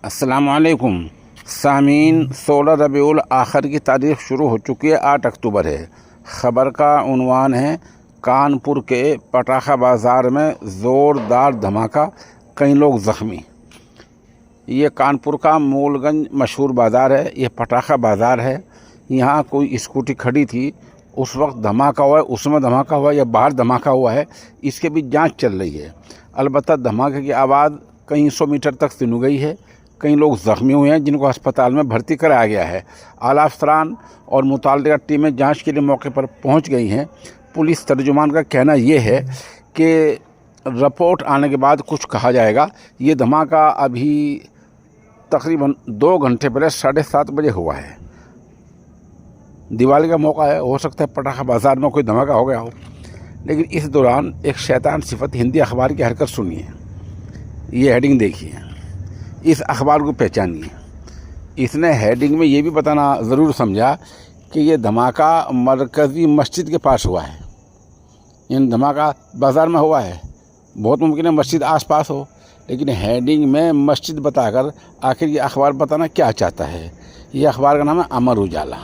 अस्सलाम वालेकुम सामीन। 16 रबीउल आखिर की तारीख शुरू हो चुकी है, 8 अक्टूबर है। ख़बर का उन्वान है कानपुर के पटाखा बाज़ार में ज़ोरदार धमाका, कई लोग ज़ख्मी। ये कानपुर का मूलगंज मशहूर बाज़ार है, ये पटाखा बाज़ार है। यहाँ कोई स्कूटी खड़ी थी, उस वक्त धमाका हुआ है, उसमें धमाका हुआ या बाहर धमाका हुआ है, इसके भी जांच चल रही है। अलबत्ता धमाके की आवाज़ कई 100 मीटर तक सुन गई है। कई लोग ज़ख्मी हुए हैं जिनको अस्पताल में भर्ती कराया गया है। आला अफसरान और मुताल्लिक़ा टीमें जांच के लिए मौके पर पहुंच गई हैं। पुलिस तर्जुमान का कहना ये है कि रिपोर्ट आने के बाद कुछ कहा जाएगा। ये धमाका अभी तकरीबन 2 घंटे पहले 7:30 बजे हुआ है। दिवाली का मौका है, हो सकता है पटाखा बाज़ार में कोई धमाका हो गया हो। लेकिन इस दौरान एक शैतान सिफत हिंदी अखबार की हरकत सुनिए। ये हेडिंग देखिए, इस अखबार को पहचानिए। इसने हेडिंग में ये भी बताना ज़रूर समझा कि ये धमाका मरकज़ी मस्जिद के पास हुआ है। इन धमाका बाज़ार में हुआ है, बहुत मुमकिन है मस्जिद आसपास हो, लेकिन हेडिंग में मस्जिद बताकर आखिर ये अखबार बताना क्या चाहता है। ये अखबार का नाम है अमर उजाला।